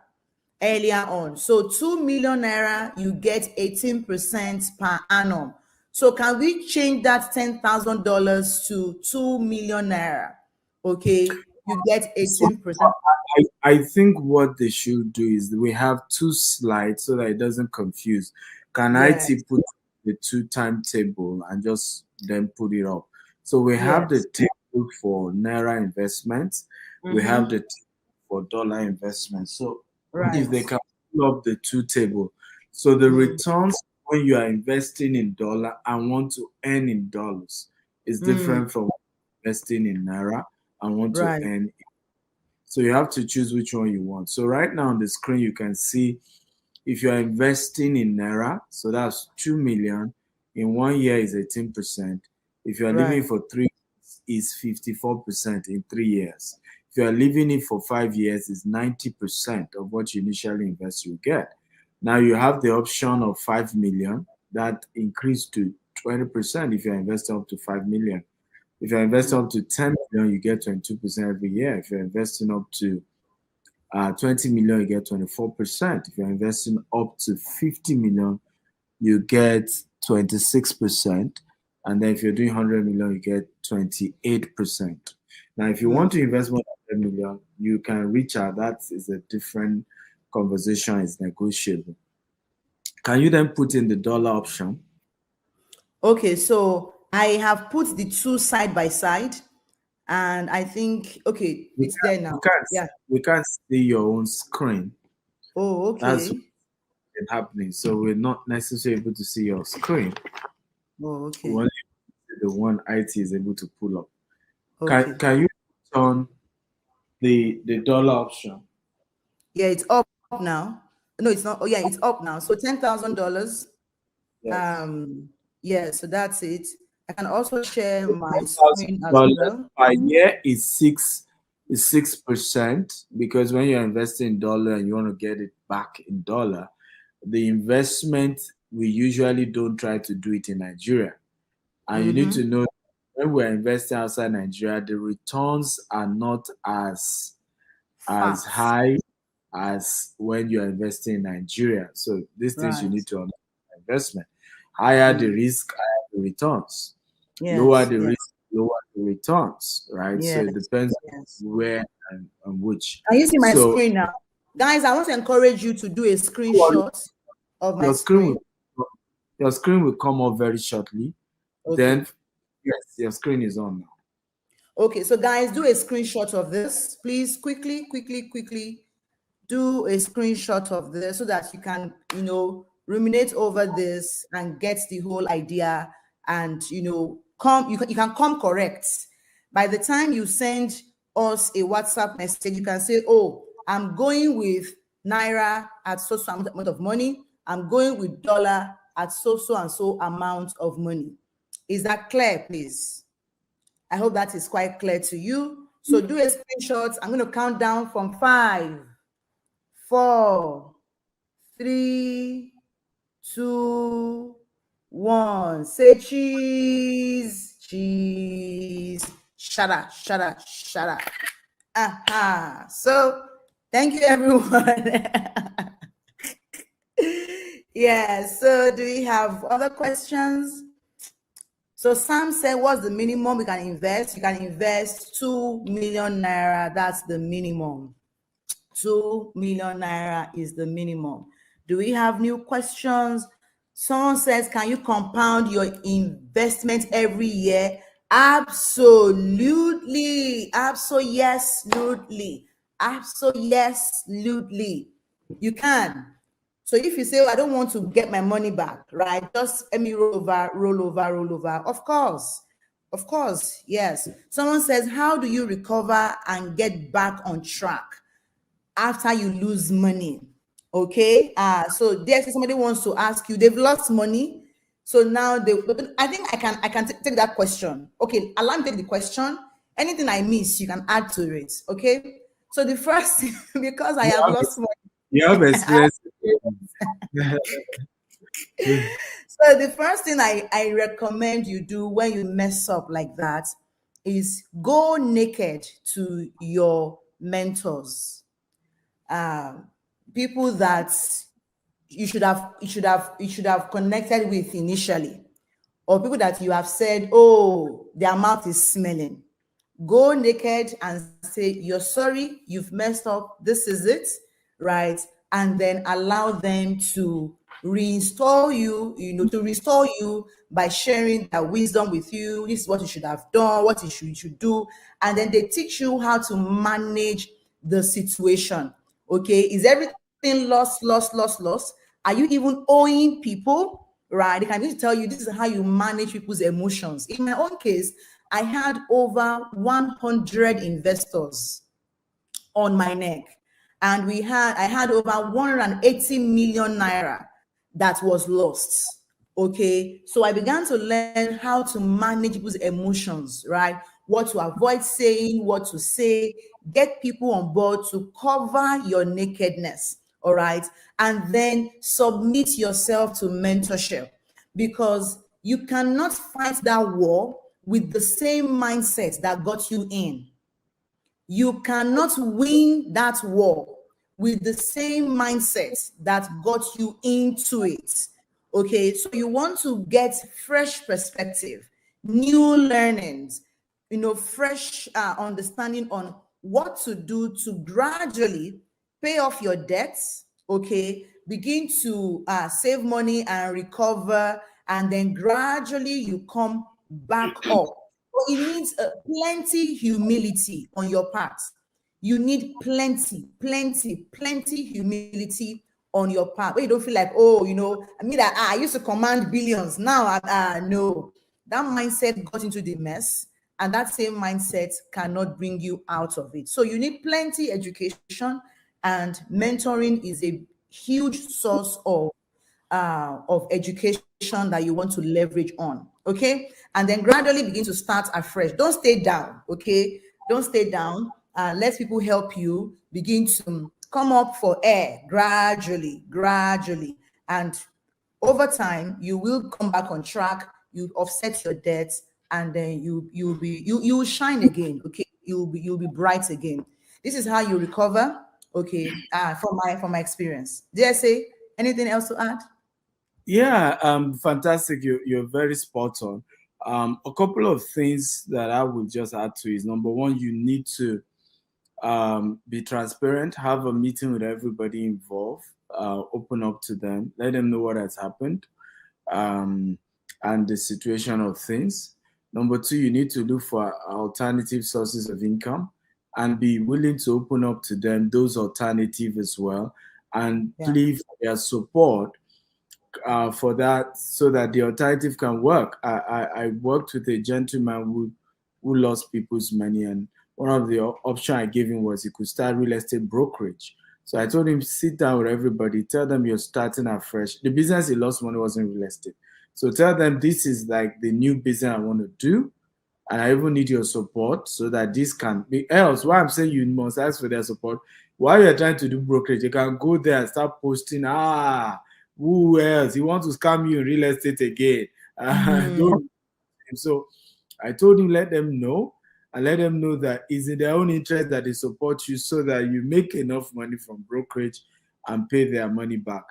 earlier on. So 2 million naira, you get 18% per annum. So can we change that $10,000 to 2 million naira? Okay, you get 18%. I think what they should do is we have 2 slides so that it doesn't confuse. Can Yes. IT put the two timetable and just then put it up. So we have the Yes. table for Naira investments. We have the Mm-hmm. table for dollar investments. So if Right. they can pull up the two table, so the Mm. returns when you are investing in dollar and want to earn in dollars is Mm. different from investing in Naira and want to Right. earn. So you have to choose which one you want. So right now on the screen, you can see if you are investing in Naira, so that's 2 million in 1 year is 18%. If you are Right. living for 3 years, is 54% in 3 years. If you are living it for 5 years, is 90% of what you initially invest you get. Now you have the option of 5 million that increased to 20% if you're investing up to 5 million. If you're investing up to 10 million, you get 22% every year. If you're investing up to 20 million, you get 24%. If you're investing up to 50 million, you get 26%. And then if you're doing 100 million, you get 28%. Now, if you Mm. want to invest more than 10 million, you can reach out. That is a different conversation, it's negotiable. Can you then put in the dollar option? Okay, so I have put the two side by side, and I think okay, We it's there can't, we now. can't, Yeah. we can't see your own screen. Oh, That's okay. what's happening. So we're not necessarily able to see your screen. Oh, We okay. only see the one IT is able to pull up. Can Okay. can you turn the dollar option? Yeah, it's up now. No, it's not. Oh, yeah, it's up now. So $10,000. Yes. Um, yeah, so that's it. I can also share my Thousand screen as dollars well. per year is 6% because when you're investing in dollar and you want to get it back in dollar, the investment we usually don't try to do it in Nigeria. And you need to Mm-hmm. know when we're investing outside Nigeria, the returns are not as Fast. high as when you're investing in Nigeria. So these things you Right. need to understand investment. Higher the Mm. risk, higher the returns. Lower Yes, the yes, risk, lower the returns, right? So it yes, depends yes. on where and which. Can you see my So screen now? Guys, I want to encourage you to do a screenshot of my your screen screen. will your screen will come up very shortly. Okay. Then yes, your screen is on now. Okay, so guys, do a screenshot of this. Please quickly do a screenshot of this so that you can, ruminate over this and get the whole idea and, you can come correct. By the time you send us a WhatsApp message, you can say, oh, I'm going with Naira at so amount of money. I'm going with dollar at so and so amount of money. Is that clear, please? I hope that is quite clear to you. So do a screenshot. I'm going to count down from 5, 4, 3, 2, 1. Say cheese, cheese. Shut up, shut up, shut up. Aha. So thank you, everyone. Yeah. So do we have other questions? So Sam said, what's the minimum we can invest? You can invest 2 million naira. That's the minimum. 2 million naira is the minimum. Do we have new questions? Someone says, can you compound your investment every year? Absolutely. Absolutely. Absolutely. You can. So if you say, oh, I don't want to get my money back, right? Just let me roll over, roll over, roll over. Of course. Of course. Yes. Someone says, how do you recover and get back on track after you lose money? Okay. So there's somebody wants to ask you, they've lost money. So now I think I can take that question. Okay, allow me to take the question. Anything I miss, you can add to it. Okay. So the first because I You have have lost you have money. experience. So the first thing I recommend you do when you mess up like that is go naked to your mentors, um, people that you should have connected with initially, or people that you have said, oh, their mouth is smelling. Go naked and say, you're sorry, you've messed up, this is it, right? And then allow them to reinstall you, to restore you by sharing their wisdom with you. This is what you should have done, what you should do. And then they teach you how to manage the situation. Okay. Is everything lost? Are you even owing people? Right. They can even tell you this is how you manage people's emotions. In my own case, I had over 100 investors on my neck. And I had over 180 million naira that was lost. Okay. So I began to learn how to manage people's emotions, right? What to avoid saying, what to say, get people on board to cover your nakedness. All right. And then submit yourself to mentorship, because you cannot fight that war with the same mindset that got you in. You cannot win that war with the same mindset that got you into it. Okay, so you want to get fresh perspective, new learnings, fresh understanding on what to do to gradually pay off your debts. Okay, begin to save money and recover, and then gradually you come back up. But it needs plenty humility on your part. You need plenty humility on your part. Where you don't feel like, oh, I mean that I used to command billions. Now, no, that mindset got into the mess, and that same mindset cannot bring you out of it. So you need plenty education, and mentoring is a huge source of education that you want to leverage on. Okay. And then gradually begin to start afresh. Don't stay down. Okay. Don't stay down. Let people help you begin to come up for air gradually. And over time, you will come back on track. You offset your debts, and then you will shine again. Okay. You'll be bright again. This is how you recover. Okay. From my experience. Did I say anything else to add? Yeah, fantastic. You're very spot on. A couple of things that I would just add to is number one, you need to be transparent, have a meeting with everybody involved, open up to them, let them know what has happened, um, and the situation of things. Number two, you need to look for alternative sources of income and be willing to open up to them those alternatives as well, and Yeah. plead for their support for that, so that the alternative can work. I worked with a gentleman who lost people's money, and one of the options I gave him was he could start real estate brokerage. So I told him, sit down with everybody, tell them you're starting afresh. The business he lost money wasn't real estate. So tell them this is like the new business I want to do, and I even need your support so that this can be. Else, why I'm saying you must ask for their support. While you're trying to do brokerage, you can go there and start posting. Who else? He wants to scam you in real estate again. Don't. So I told him, let them know, and let them know that it's in their own interest that they support you, so that you make enough money from brokerage and pay their money back.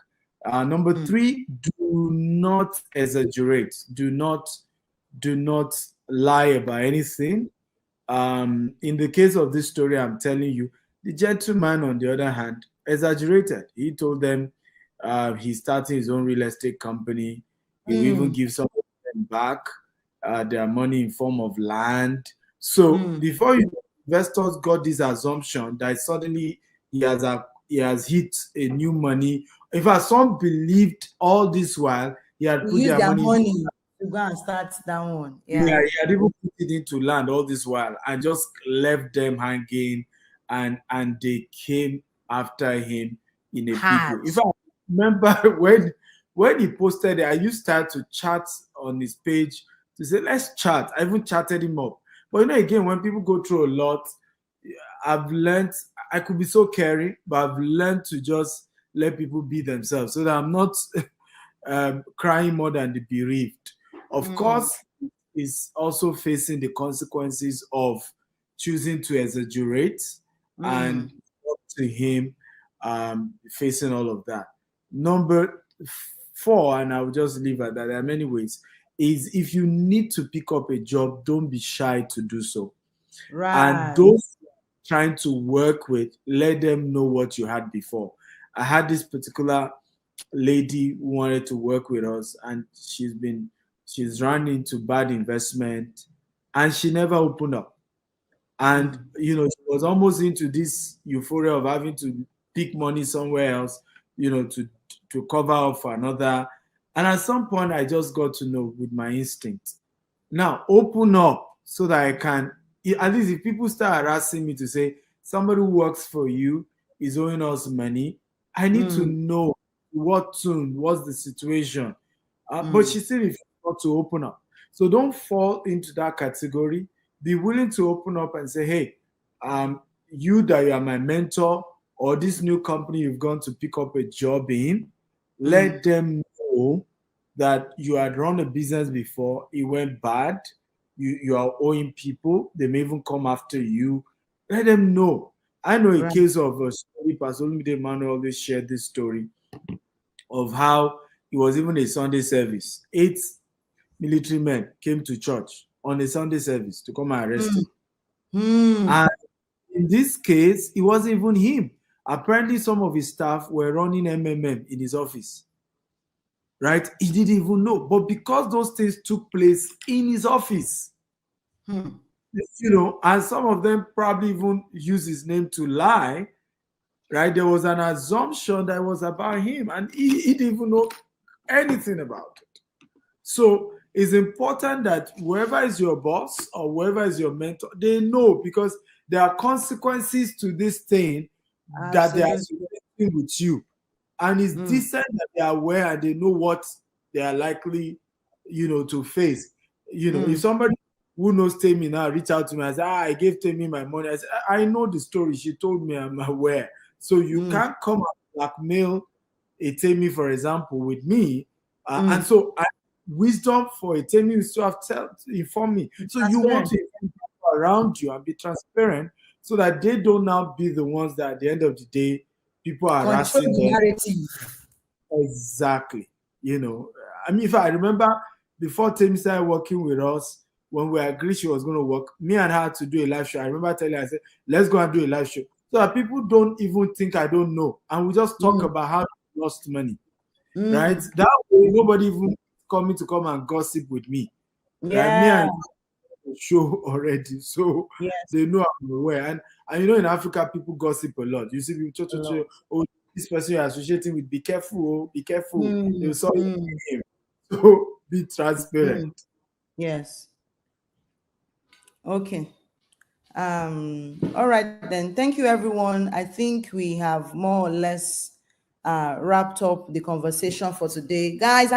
Number three, do not exaggerate. Do not lie about anything. In the case of this story I'm telling you, the gentleman, on the other hand, exaggerated. He told them he's starting his own real estate company. He will even give some of them back their money in form of land. So before you, investors got this assumption that suddenly he has hit a new money. In fact, some believed all this while he had put Use their their money. money to go and start that one. Yeah, Yeah. he had even put it into land all this while and just left them hanging, and they came after him in a big way. Hard. In fact, remember when he posted it, I used to chat on his page to say, let's chat. I even chatted him up. But again, when people go through a lot, I've learned I could be so caring, but I've learned to just let people be themselves so that I'm not crying more than the bereaved. Of course, is also facing the consequences of choosing to exaggerate, and up to him facing all of that. Number four, and I'll just leave at that. There are many ways. Is if you need to pick up a job, don't be shy to do so. And Right. those trying to work with, let them know what you had before. I had this particular lady who wanted to work with us, and she's run into bad investment, and she never opened up. And she was almost into this euphoria of having to pick money somewhere else, to cover up for another. And at some point, I just got to know with my instinct. Now, open up so that I can, at least if people start harassing me to say somebody who works for you is owing us money, I need to know what tune, what's the situation. But she still refused not to open up. So don't fall into that category. Be willing to open up and say, hey, you that you are my mentor, or this new company you've gone to pick up a job in, let them know that you had run a business before, it went bad, you are owing people, they may even come after you. Let them know. I know a Right. case of a story, Pastor Olumide Emmanuel always shared this story of how it was even a Sunday service. 8 military men came to church on a Sunday service to come and arrest him. And in this case, it wasn't even him. Apparently, some of his staff were running MMM in his office. Right? He didn't even know. But because those things took place in his office, and some of them probably even used his name to lie, right? There was an assumption that was about him, and he didn't even know anything about it. So it's important that whoever is your boss or whoever is your mentor, they know, because there are consequences to this thing that they are associating with you. And it's decent that they are aware and they know what they are likely, to face. If somebody who knows Tammy now reach out to me and say, I gave Tammy my money, I say, I know the story. She told me, I'm aware. So you can't come and blackmail a Tammy, for example, with me. And so wisdom for a Tammy is to have inform me. So you want to inform people around you and be transparent so that they don't now be the ones that at the end of the day, people are Control harassing the them. narrative. Exactly. I mean, if I remember before Tammy started working with us, when we agreed she was going to work, me and her had to do a live show. I remember telling her, I said, let's go and do a live show. So that people don't even think I don't know. And we just talk about how we lost money. Right? That way, nobody even coming to come and gossip with me. Right? Me Yeah. and show already. So Yes. they know I'm aware. And in Africa, people gossip a lot. You see people, oh, this person you're associating with, be careful, be careful. They'll saw him. So be transparent. Yes. Okay. All right then. Thank you, everyone. I think we have more or less wrapped up the conversation for today. Guys,